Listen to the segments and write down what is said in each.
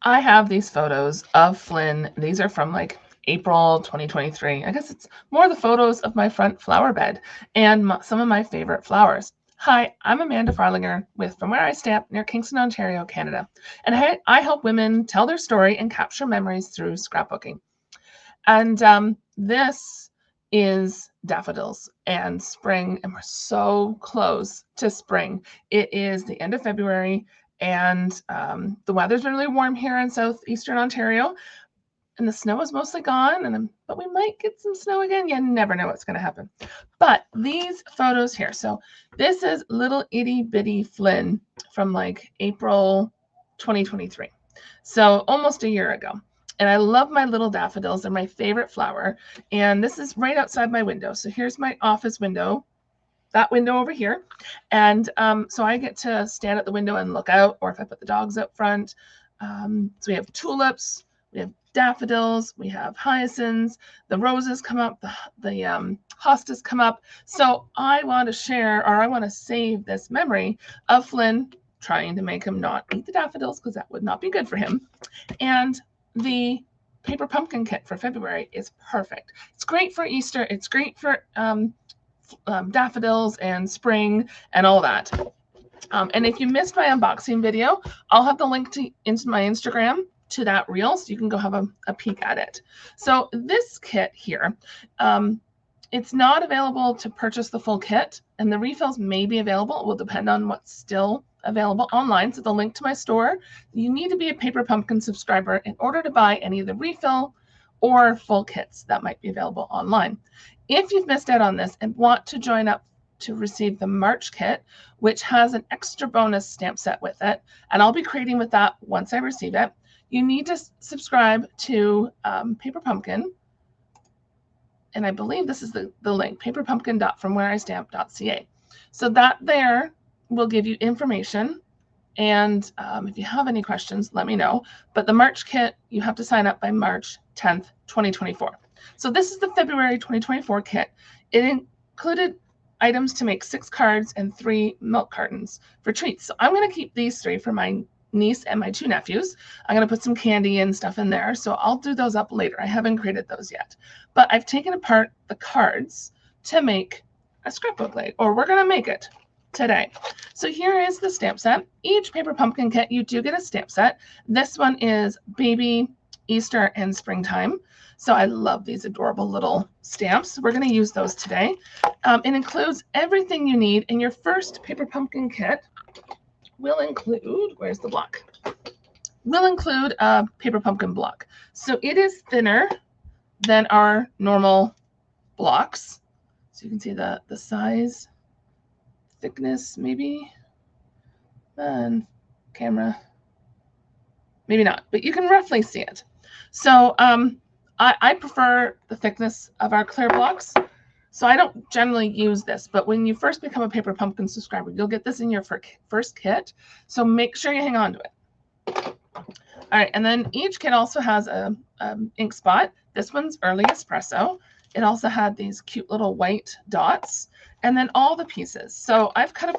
I have these photos of Flynn. These are from like April 2023. I guess it's more the photos of my front flower bed and some of my favorite flowers. Hi, I'm Amanda Farlinger with From Where I Stamp near Kingston, Ontario, Canada. And I help women tell their story and capture memories through scrapbooking. And this is daffodils and spring, and we're so close to spring. It is the end of February, and the weather's been really warm here in southeastern Ontario, and the snow is mostly gone, but we might get some snow again. You never know what's going to happen. But these photos here, so this is little itty bitty Flynn from like April 2023, so almost a year ago. And I love my little daffodils. They're my favorite flower. And this is right outside my window. So here's my office window, that window over here. And so I get to stand at the window and look out, or if I put the dogs out front. So we have tulips, we have daffodils, we have hyacinths, the roses come up, the hostas come up. So I want to share, or I want to save this memory of Flynn trying to make him not eat the daffodils, because that would not be good for him. And the paper pumpkin kit for February is perfect. It's great for Easter. It's great for daffodils and spring and all that. And if you missed my unboxing video, I'll have the link into my Instagram to that reel, so you can go have a peek at it. So this kit here, it's not available to purchase the full kit, and the refills may be available. It will depend on what's still available online. So the link to my store, you need to be a Paper Pumpkin subscriber in order to buy any of the refill or full kits that might be available online. If you've missed out on this and want to join up to receive the March kit, which has an extra bonus stamp set with it, and I'll be creating with that once I receive it, you need to subscribe to Paper Pumpkin. And I believe this is the link, paperpumpkin.fromwhereistamp.ca. So that there will give you information. And if you have any questions, let me know. But the March kit, you have to sign up by March 10th, 2024. So this is the February 2024 kit. It included items to make 6 cards and 3 milk cartons for treats. So I'm going to keep these 3 for my niece and my 2 nephews. I'm going to put some candy and stuff in there. So I'll do those up later. I haven't created those yet. But I've taken apart the cards to make a scrapbook leg, or we're going to make it today. So here is the stamp set. Each Paper Pumpkin kit, you do get a stamp set. This one is baby, Easter, and springtime. So I love these adorable little stamps. We're going to use those today. It includes everything you need, and your first Paper Pumpkin kit will include, where's the block? Will include a Paper Pumpkin block. So it is thinner than our normal blocks. So you can see the size, thickness, maybe, and camera, maybe not, but you can roughly see it. So I prefer the thickness of our clear blocks. So I don't generally use this, but when you first become a Paper Pumpkin subscriber, you'll get this in your first kit. So make sure you hang on to it. All right, and then each kit also has a ink spot. This one's early espresso. It also had these cute little white dots, and then all the pieces. So I've cut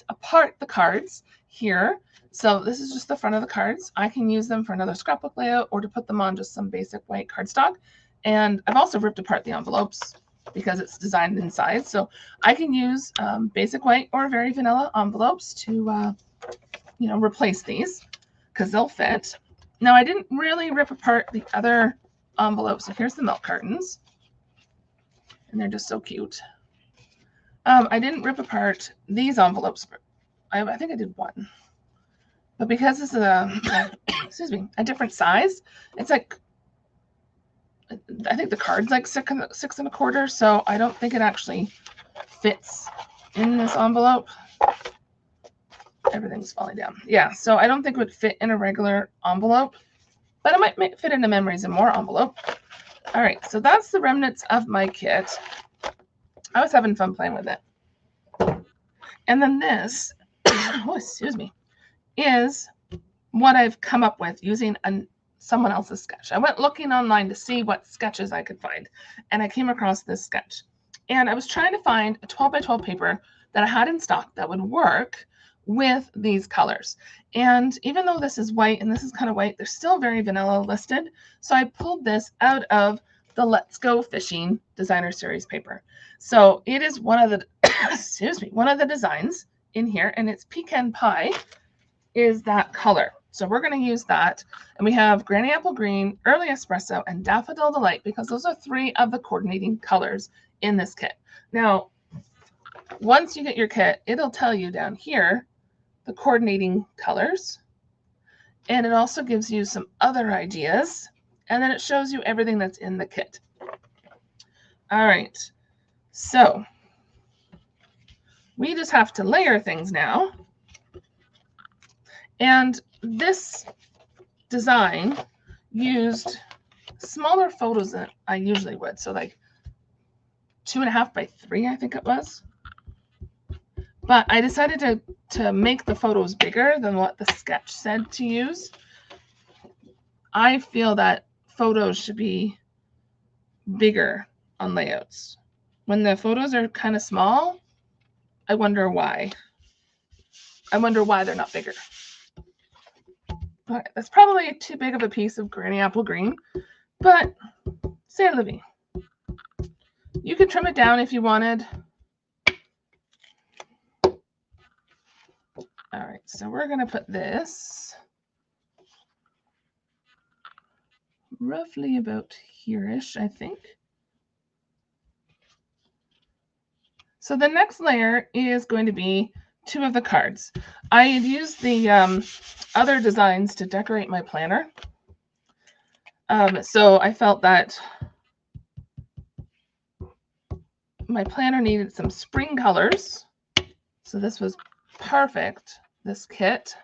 apart the cards here. So this is just the front of the cards. I can use them for another scrapbook layout or to put them on just some basic white cardstock. And I've also ripped apart the envelopes because it's designed inside. So I can use basic white or very vanilla envelopes to, replace these because they'll fit. Now, I didn't really rip apart the other envelopes. So here's the milk cartons. And they're just so cute. I didn't rip apart these envelopes. I think I did one. But because this is a different size, it's like, I think the card's like 6 1/4, so I don't think it actually fits in this envelope. Everything's falling down. Yeah, so I don't think it would fit in a regular envelope, but it might fit in a Memories and More envelope. All right, so that's the remnants of my kit. I was having fun playing with it. And then this, oh, excuse me, is what I've come up with using someone else's sketch. I went looking online to see what sketches I could find, and I came across this sketch. And I was trying to find a 12 by 12 paper that I had in stock that would work with these colors. And even though this is white and this is kind of white, they're still very vanilla listed. So I pulled this out of the Let's Go Fishing Designer Series paper. So it is one of the, excuse me, one of the designs in here, and it's Pecan Pie is that color. So we're going to use that. And we have Granny Apple Green, Early Espresso, and Daffodil Delight, because those are 3 of the coordinating colors in this kit. Now, once you get your kit, it'll tell you down here the coordinating colors, and it also gives you some other ideas, and then it shows you everything that's in the kit. All right, so we just have to layer things now. And this design used smaller photos than I usually would, so like 2.5 by 3, I think it was. But I decided to make the photos bigger than what the sketch said to use. I feel that photos should be bigger on layouts. When the photos are kind of small, I wonder why. I wonder why they're not bigger. Okay, that's probably too big of a piece of Granny Apple Green, but c'est la vie. You could trim it down if you wanted. All right, so we're going to put this roughly about here-ish, I think. So the next layer is going to be 2 of the cards. I had used the other designs to decorate my planner. So I felt that my planner needed some spring colors. So this was perfect, this kit.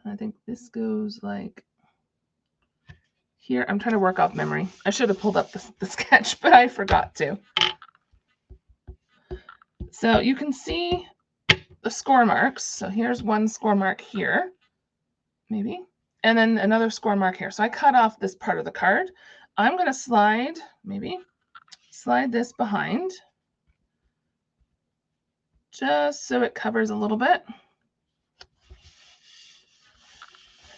I think this goes like here. I'm trying to work off memory. I should have pulled up the sketch, but I forgot to. So you can see the score marks. So here's one score mark here, maybe, and then another score mark here. So I cut off this part of the card. I'm going to slide this behind just so it covers a little bit.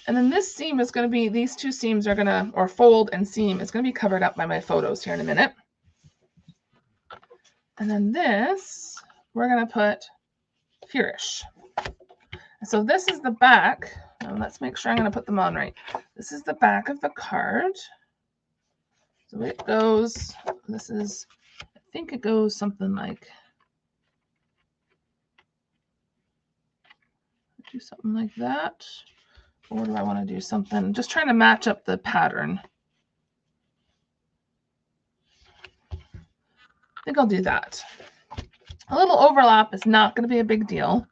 And then this seam is going to be, these 2 seams are going to, or fold and seam is going to be covered up by my photos here in a minute. And then this, we're going to put here-ish. So this is the back. Now let's make sure I'm going to put them on right. This is the back of the card. So it goes, this is, I think it goes something like, do something like that. Or do I want to do something? Just trying to match up the pattern. I think I'll do that. A little overlap is not going to be a big deal.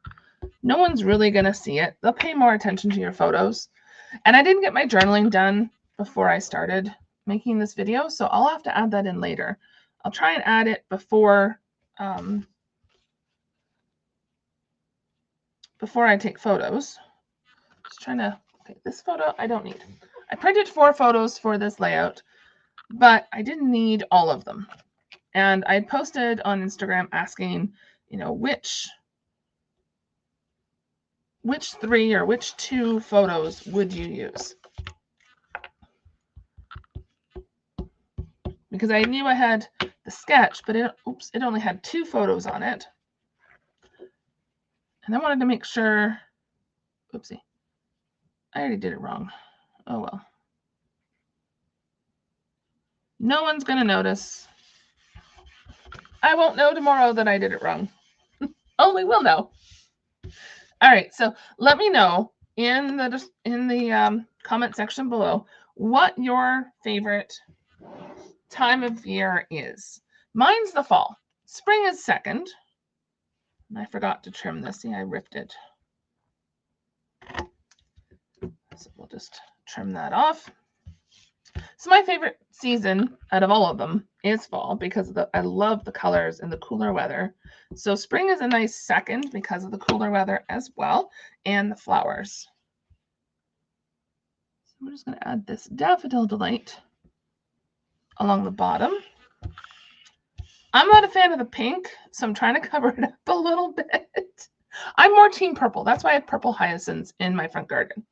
No one's really going to see it. They'll pay more attention to your photos. And I didn't get my journaling done before I started making this video, so I'll have to add that in later. I'll try and add it before I take photos. Just trying to, okay, this photo I don't need. I printed 4 photos for this layout, but I didn't need all of them. And I posted on Instagram asking, you know, which 3 or which 2 photos would you use? Because I knew I had the sketch, but it only had 2 photos on it. And I wanted to make sure, oopsie, I already did it wrong. Oh well. No one's going to notice. I won't know tomorrow that I did it wrong. Only we'll know. All right, so let me know in the comment section below what your favorite time of year is. Mine's the fall. Spring is second. And I forgot to trim this. See, I ripped it. So we'll just trim that off. So my favorite season out of all of them is fall because I love the colors and the cooler weather. So spring is a nice second because of the cooler weather as well and the flowers. So we're just going to add this Daffodil Delight along the bottom. I'm not a fan of the pink, so I'm trying to cover it up a little bit. I'm more team purple. That's why I have purple hyacinths in my front garden.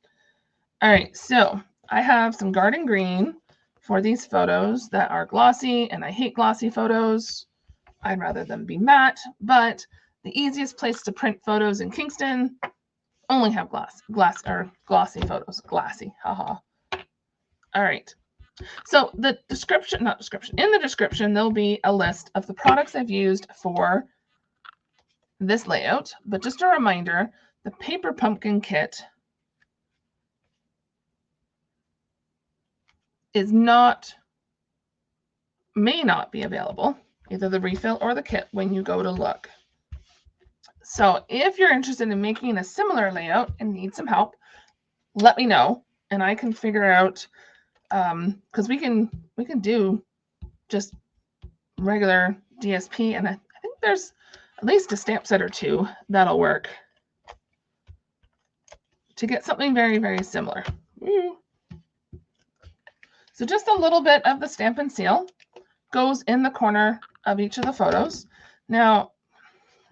All right, so I have some garden green for these photos that are glossy, and I hate glossy photos. I'd rather them be matte, but the easiest place to print photos in Kingston only have glossy photos. Glassy, haha. All right. So the description, not description, in the description, there'll be a list of the products I've used for this layout. But just a reminder, the paper pumpkin kit is may not be available, either the refill or the kit, when you go to look. So if you're interested in making a similar layout and need some help, let me know, and I can figure out, because we can do just regular DSP, and I think there's at least a stamp set or two that'll work to get something very, very similar. So just a little bit of the Stampin' seal goes in the corner of each of the photos. Now,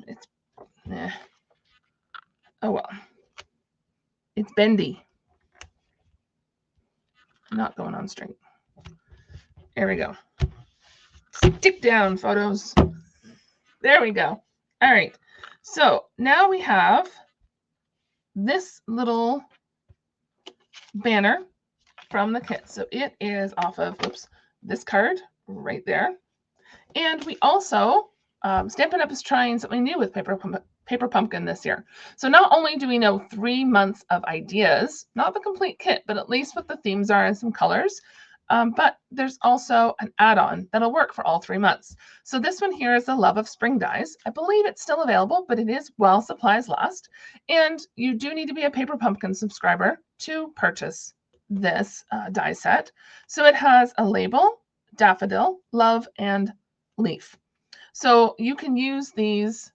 it's, oh well, it's bendy. Not going on straight. There we go. Stick down, photos. There we go. All right. So now we have this little banner from the kit. So it is off of, this card right there. And we also, Stampin' Up! Is trying something new with Paper Pumpkin this year. So not only do we know 3 months of ideas, not the complete kit, but at least what the themes are and some colors, but there's also an add-on that'll work for all 3 months. So this one here is the Love of Spring dies. I believe it's still available, but it is while supplies last. And you do need to be a Paper Pumpkin subscriber to purchase this die set. So it has a label, daffodil, love, and leaf. So you can use these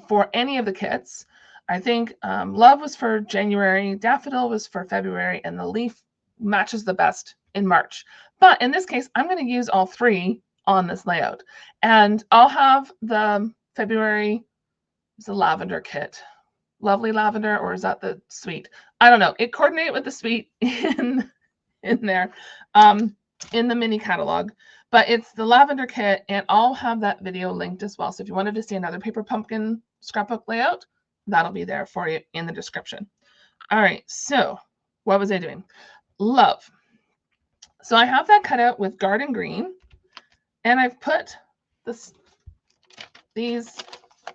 for any of the kits. I think love was for January, daffodil was for February, and the leaf matches the best in March. But in this case, I'm going to use all 3 on this layout. And I'll have the February, it's a lavender kit. Lovely lavender, or is that the sweet? I don't know. It coordinated with the sweet in there, in the mini catalog. But it's the lavender kit, and I'll have that video linked as well. So if you wanted to see another Paper Pumpkin scrapbook layout, that'll be there for you in the description. All right, so what was I doing? Love. So I have that cut out with garden green, and I've put these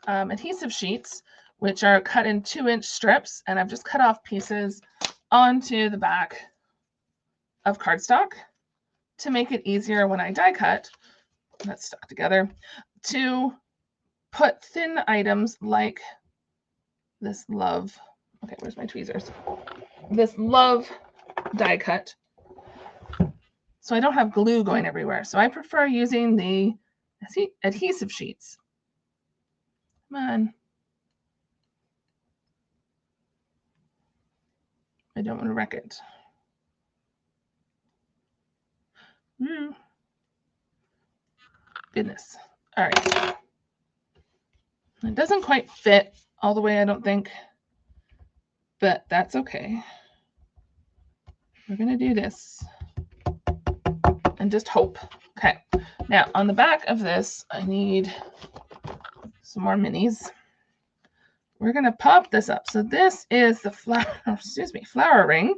adhesive sheets, which are cut in 2-inch strips, and I've just cut off pieces onto the back of cardstock to make it easier when I die cut, that's stuck together, to put thin items like this love. Okay, where's my tweezers? This love die cut. So I don't have glue going everywhere. So I prefer using the adhesive sheets. Come on. I don't want to wreck it. Goodness. All right. It doesn't quite fit all the way, I don't think, but that's okay. We're going to do this and just hope. Okay. Now, on the back of this, I need some more minis. We're going to pop this up. So this is the flower ring.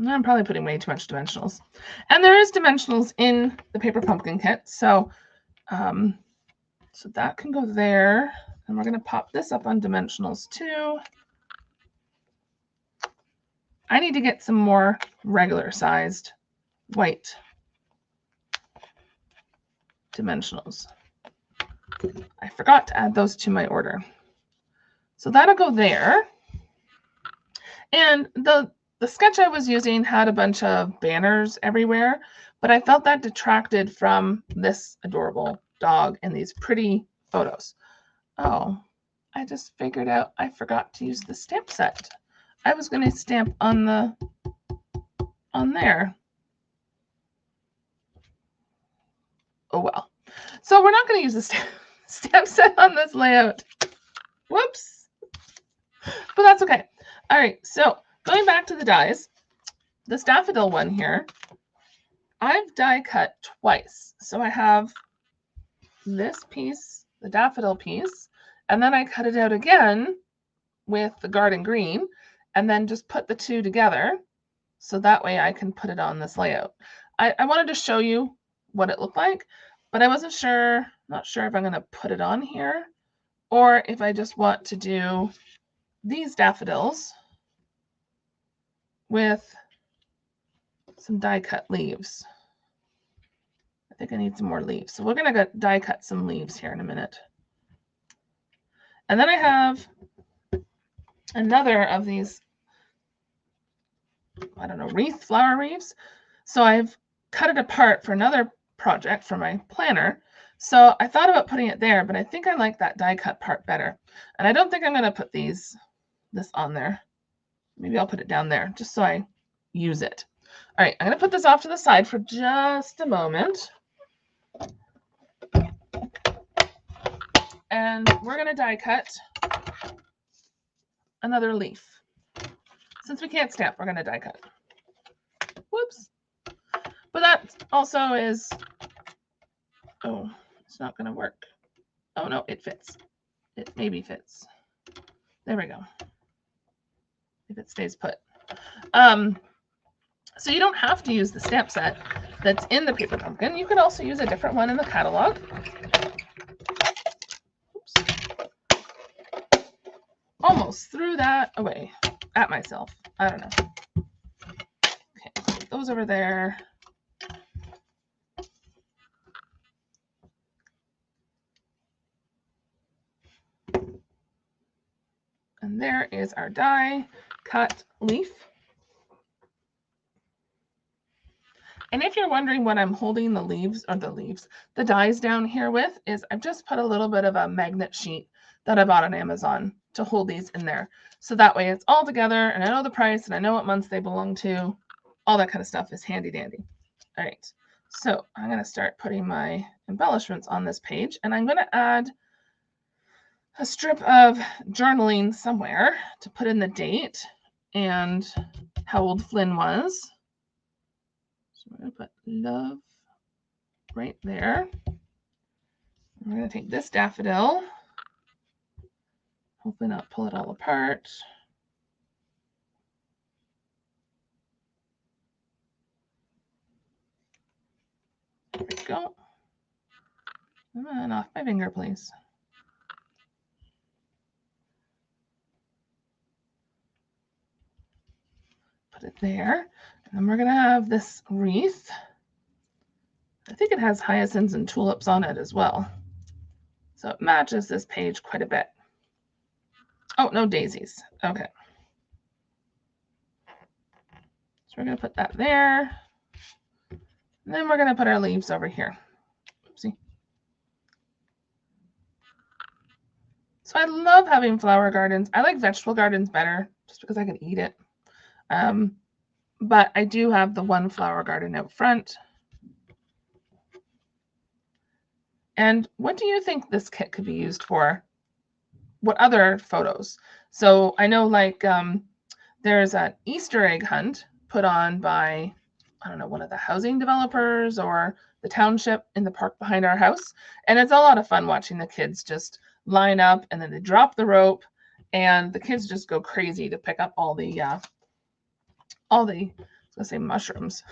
I'm probably putting way too much dimensionals. And there is dimensionals in the Paper Pumpkin kit. So, so that can go there. And we're going to pop this up on dimensionals too. I need to get some more regular sized white dimensionals. I forgot to add those to my order. So that'll go there. And the sketch I was using had a bunch of banners everywhere, but I felt that detracted from this adorable dog and these pretty photos. Oh, I just figured out I forgot to use the stamp set. I was going to stamp on there. Oh well. So we're not going to use the stamp set on this layout. Whoops. But that's okay. All right, so going back to the dies, this daffodil one here, I've die cut twice. So I have this piece, the daffodil piece, and then I cut it out again with the garden green, and then just put the two together so that way I can put it on this layout. I wanted to show you what it looked like, but I wasn't sure, not sure if I'm going to put it on here or if I just want to do these daffodils with some die cut leaves. I think I need some more leaves. So we're going to die cut some leaves here in a minute. And then I have another of these, I don't know, wreath, flower wreaths. So I've cut it apart for another project for my planner. So I thought about putting it there, but I think I like that die cut part better. And I don't think I'm going to put this on there. Maybe I'll put it down there just so I use it. All right, I'm going to put this off to the side for just a moment. And we're going to die cut another leaf. Since we can't stamp, we're going to die cut. Whoops. But that also is, oh, it's not going to work. Oh, no, it fits. It maybe fits. There we go. If it stays put. So you don't have to use the stamp set that's in the paper pumpkin. You could also use a different one in the catalog. Oops. Almost threw that away at myself. I don't know. Okay, put those over there. And there is our die cut leaf. And if you're wondering what I'm holding the dies down here with, is I've just put a little bit of a magnet sheet that I bought on Amazon to hold these in there. So that way it's all together and I know the price and I know what months they belong to. All that kind of stuff is handy dandy. All right, so I'm going to start putting my embellishments on this page, and I'm going to add a strip of journaling somewhere to put in the date and how old Flynn was. So we're going to put love right there. We're going to take this daffodil, hopefully not pull it all apart. There we go. And off my finger, please. Put it there. And then we're going to have this wreath. I think it has hyacinths and tulips on it as well. So it matches this page quite a bit. Oh, no daisies. Okay. So we're going to put that there. And then we're going to put our leaves over here. Oopsie. So I love having flower gardens. I like vegetable gardens better just because I can eat it. But I do have the one flower garden out front. And what do you think this kit could be used for? What other photos? So I know like there's an Easter egg hunt put on by, I don't know, one of the housing developers or the township in the park behind our house. And it's a lot of fun watching the kids just line up and then they drop the rope and the kids just go crazy to pick up all the I was gonna say mushrooms,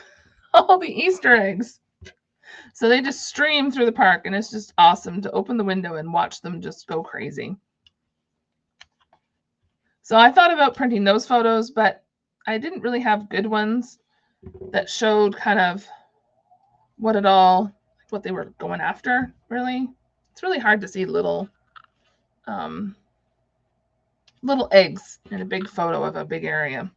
all the Easter eggs. So they just stream through the park and it's just awesome to open the window and watch them just go crazy. So I thought about printing those photos, but I didn't really have good ones that showed kind of what they were going after, really. It's really hard to see little eggs in a big photo of a big area.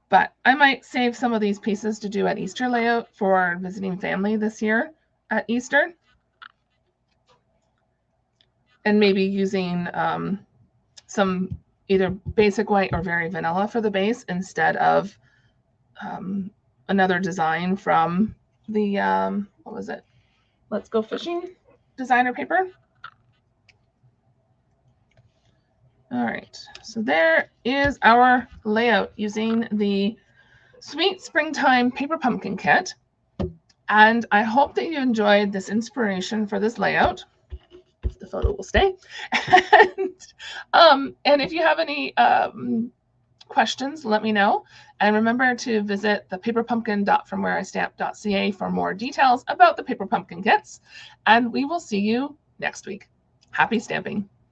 But I might save some of these pieces to do at Easter layout for visiting family this year at Easter. And maybe using some either basic white or very vanilla for the base instead of another design from the, what was it? Let's Go Fishing designer paper. All right, so there is our layout using the Sweet Springtime Paper Pumpkin Kit. And I hope that you enjoyed this inspiration for this layout. The photo will stay. And if you have any questions, let me know. And remember to visit the paperpumpkin.fromwhereistamp.ca for more details about the Paper Pumpkin kits. And we will see you next week. Happy stamping.